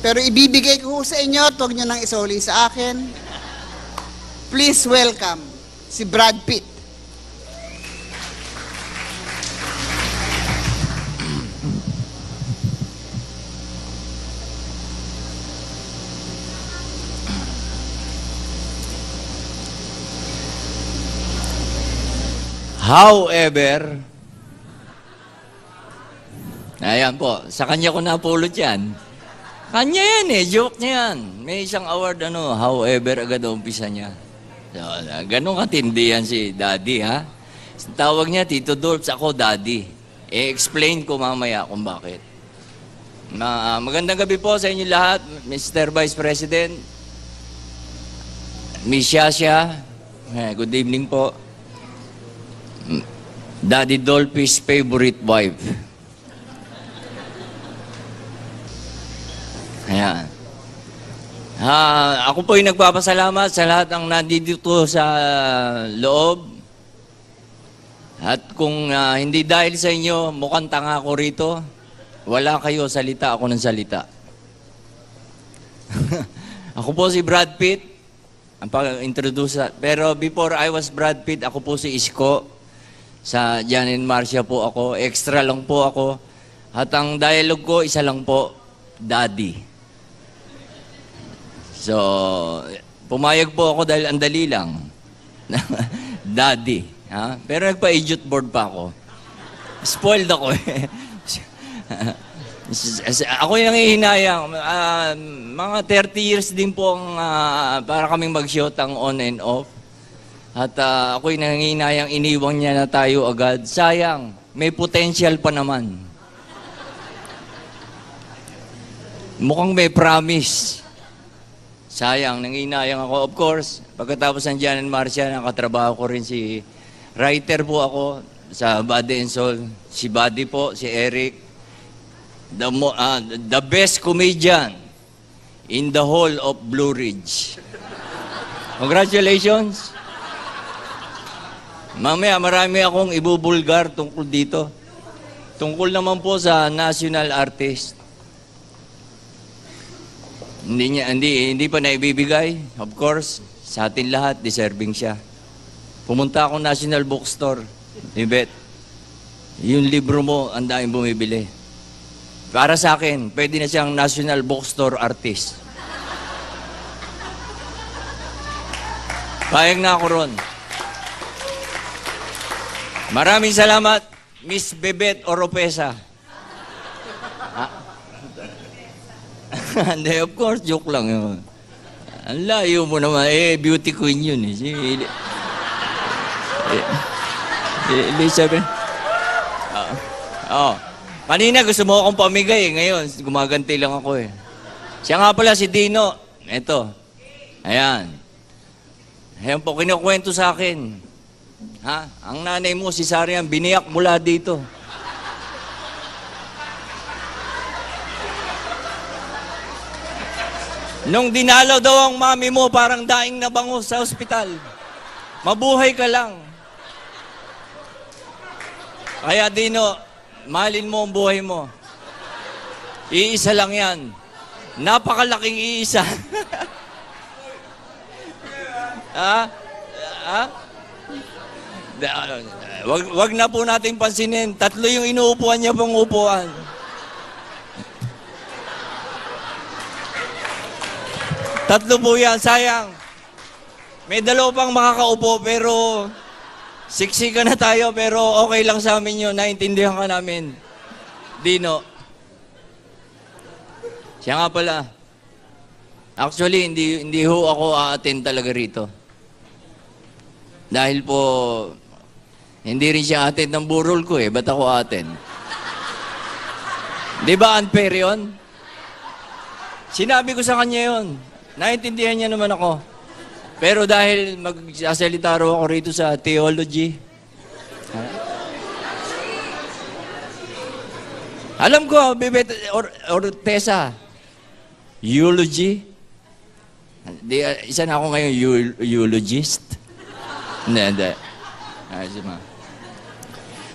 Pero ibibigay ko sa inyo at huwag nyo nang isoli sa akin. Please welcome si Brad Pitt. However, ayan po, sa kanya ko napulot yan. Kanya yan eh, joke niya yan. May isang award, however, agad umpisa niya. So, ganun katindi yan si Daddy, ha? Tawag niya, Tito Dolph, ako Daddy. I-explain ko mamaya kung bakit. Magandang gabi po sa inyo lahat, Mr. Vice President, Miss Yasha, good evening po. Daddy Dolph's favorite wife. Ayan. Ako po yung nagpapasalamat sa lahat ng nandito sa loob. At kung hindi dahil sa inyo, mukhang tanga ako rito. Wala kayo, salita ako ng salita. Ako po si Brad Pitt. Ang pag-introduce. Pero before I was Brad Pitt, ako po si Isko. Sa Jan and Marcia po ako. Extra lang po ako. At ang dialogue ko, isa lang po, Daddy. So, pumayag po ako dahil ang dali lang. Daddy. Ha? Pero nagpa-idiot board pa ako. Spoiled ako eh. Ako yung nangihinayang. Mga 30 years din po ang, para kaming mag-shoot ang on and off. At ako'y nanginayang iniwang niya na tayo agad. Sayang, may potential pa naman. Mukhang may promise. Sayang, nanginayang ako. Of course, pagkatapos ng Jan and Marcia, nakatrabaho ko rin si writer po ako sa Body and Soul. Si Buddy po, si Eric. The best comedian in the whole of Blue Ridge. Congratulations. Mamaya, marami akong ibubulgar tungkol dito. Tungkol naman po sa national artist. Hindi pa naibibigay. Of course, sa atin lahat, deserving siya. Pumunta akong National Bookstore. Ibet, yung libro mo, ang daming bumibili. Para sa akin, pwede na siyang National Bookstore artist. Payag na ako ron. Maraming salamat, Miss Bebet Oropesa. Hindi, of course, joke lang yun. Ang layo mo naman. Beauty queen yun. Si Elizabeth. Kanina gusto mo akong pamigay. Ngayon, gumaganti lang ako eh. Siya nga pala si Dino. Ito. Ayan. Ayan po, kinukwento sa akin. Ha? Ang nanay mo, si Sarian, biniyak mula dito. Nung dinalaw daw ang mami mo, parang daing nabango sa ospital. Mabuhay ka lang. Kaya Dino, mahalin mo ang buhay mo. Iisa lang yan. Napakalaking iisa. Wag na po natin pansinin. 3 yung inuupuan niya pang upuan. Tatlo po yan, sayang. May 2 pang makakaupo, pero siksika na tayo, pero okay lang sa amin yun. Naintindihan ka namin. Dino. Siya nga pala. Actually, hindi ho ako a-attend talaga rito. Dahil po, hindi rin siya attend ng burol ko eh. Ba't ako attend? Di ba unfair yun? Sinabi ko sa kanya yun. Naintindihan niya naman ako. Pero dahil magsasalita raw ako rito sa theology. Alam ko, Bebet Ortesa, eulogy. Isa na ako ngayon eulogist. Hindi.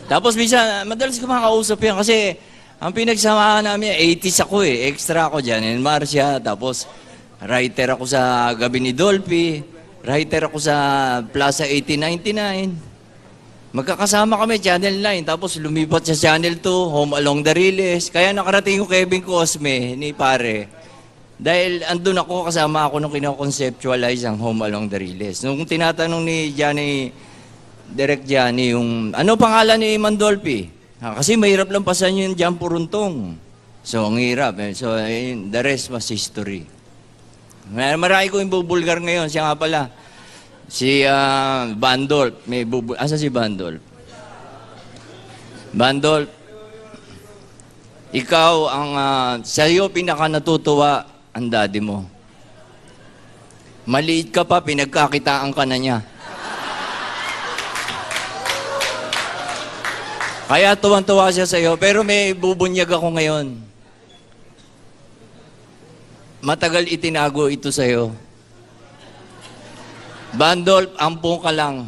Tapos minsan, madalas ko makakausap yan kasi Ang pinagsamahan namin, 80s ako eh. Extra ako dyan. And Marcia, tapos writer ako sa Gabi ni Dolphy. Writer ako sa Plaza 1899. Magkakasama kami, Channel 9. Tapos lumipat sa Channel 2, Home Along the Riles. Kaya nakarating ko Kevin Cosme ni pare. Dahil andun ako, kasama ako nung kinoconceptualize ang Home Along the Riles. Nung tinatanong ni Johnny, Direk Johnny, yung ano pangalan ni Mandolfi? Kasi mahirap lang pasan yung Jan Puruntong. So, ang hirap. So, the rest was history. Marami ko yung bubulgar ngayon. Siya nga pala, si Bandolf. Asa si Bandolf? Bandolf, ikaw ang, sa'yo pinaka natutuwa ang daddy mo. Maliit ka pa, pinagkakitaan ka na niya. Kaya tuwang-tuwa siya sa'yo, pero may bubunyag ako ngayon. Matagal itinago ito sa'yo. Bandolf, ampong ka lang.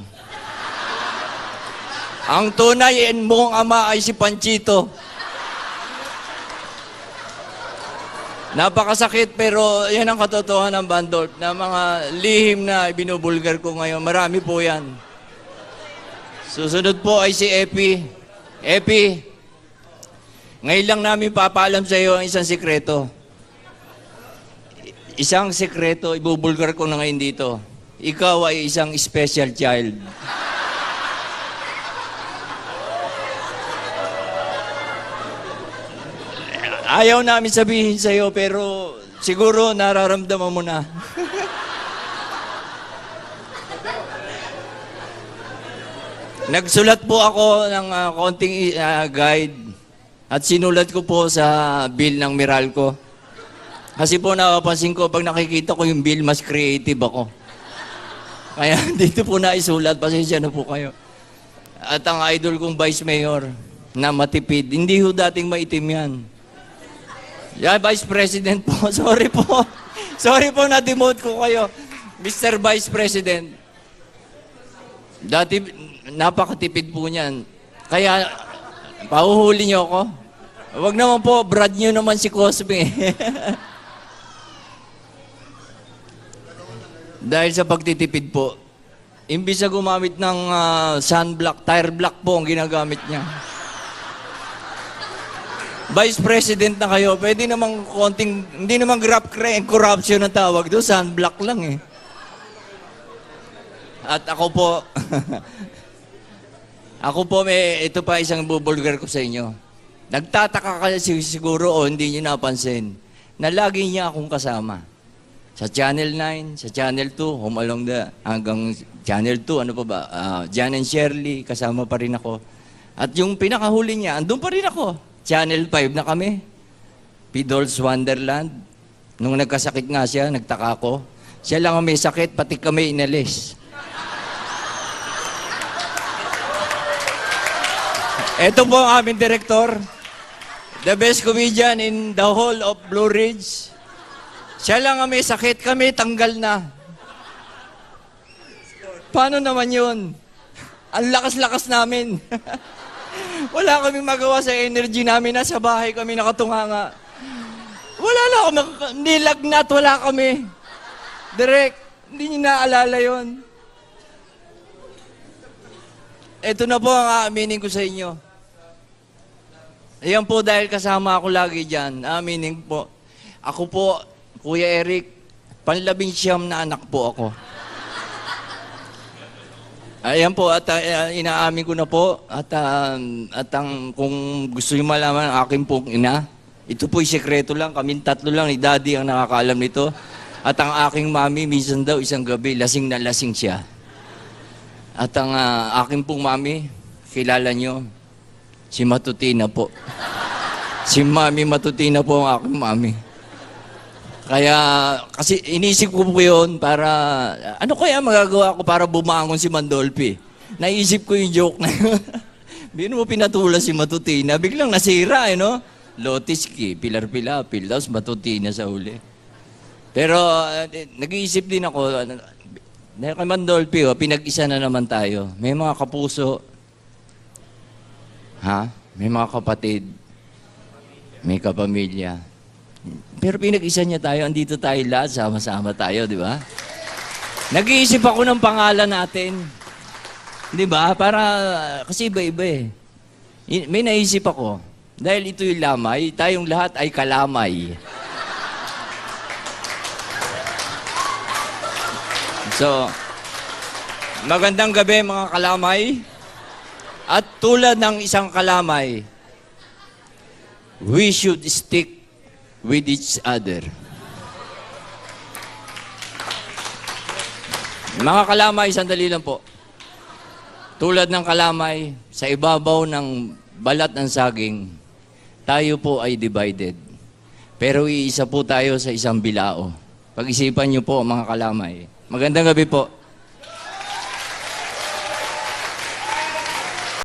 Ang tunay mong ama ay si Panchito. Napakasakit, pero yan ang katotohanan ng Bandolf, na mga lihim na binubulgar ko ngayon. Marami po yan. Susunod po ay si Epi. Epi, ngayon lang namin papaalam sa iyo ang isang sikreto. Isang sikreto, ibubulgar ko na ngayon dito. Ikaw ay isang special child. Ayaw namin sabihin sa iyo, pero siguro nararamdaman mo na. Nagsulat po ako ng konting guide at sinulat ko po sa bill ng Meralco. Kasi po napapansin ko, pag nakikita ko yung bill, mas creative ako. Kaya dito po naisulat, pasensya na po kayo. At ang idol kong Vice Mayor na matipid, hindi ho dating maitim yan. Yeah, Vice President po, sorry po. Sorry po na-demote ko kayo. Mr. Vice President. Dati, napakatipid po niyan. Kaya, pahuhuli niyo ako. Huwag naman po, brad niyo naman si Cosme. Dahil sa pagtitipid po, imbis na gumamit ng sunblock, tire block po ang ginagamit niya. Vice President na kayo, pwede namang konting, hindi namang corruption ang tawag doon, sunblock lang eh. At ako po, ito pa isang bubulgar ko sa inyo. Nagtataka kasi siguro o hindi niyo napansin na lagi niya akong kasama. Sa Channel 9, sa Channel 2, hanggang Channel 2, ano pa ba? Jan and Shirley, kasama pa rin ako. At yung pinakahuli niya, andun pa rin ako. Channel 5 na kami. Pidol's Wonderland. Nung nagkasakit nga siya, nagtaka ko. Siya lang ang may sakit, pati kami inalis. Ito po ang aming direktor. The best comedian in the whole of Blue Ridge. Siya lang ang may sakit, kami tanggal na. Paano naman yun? Ang lakas-lakas namin. Wala kaming magawa sa energy namin. Nasa bahay kami nakatunganga. Wala na ako, nilagnat, wala kami. Direk, hindi niyo naalala yun. Ito na po ang aaminin ko sa inyo. Ayan po dahil kasama ako lagi dyan. Aaminin po. Ako po, Kuya Eric, panlabing-siyam na anak po ako. Ayan po, at inaamin ko na po. At kung gusto niyo malaman ang aking pong ina, ito po'y sekreto lang. Kaming tatlo lang, ni Daddy ang nakakaalam nito. At ang aking mami, minsan daw isang gabi, lasing na lasing siya. At ang aking pong mami, kilala nyo, si Matutina po. Si Mami Matutina po ang aking mami. Kaya, kasi inisip ko po yun para, ano kaya magagawa ko para bumangon si Mandolfi? Naisip ko yung joke na yun. Bino mo pinatula si Matutina, biglang nasira no? Lotiski, pilar-pilapil, tapos Matutina sa huli. Pero, nag-iisip din ako, dahil kay Mandolfi, pinag-isa na naman tayo. May mga kapuso, may mga kapatid. may kapamilya. Pero pinag-isa niya tayo, andito tayo lahat, sama-sama tayo, di ba? Nag-iisip ako ng pangalan natin. Di ba? Para, kasi iba-iba eh. May naisip ako. Dahil ito yung lamay, tayong lahat ay kalamay. So, magandang gabi mga kalamay. At tulad ng isang kalamay, we should stick with each other. Mga kalamay, sandali lang po. Tulad ng kalamay, sa ibabaw ng balat ng saging, tayo po ay divided. Pero iisa po tayo sa isang bilao. Pag-isipan niyo po mga kalamay. Magandang gabi po.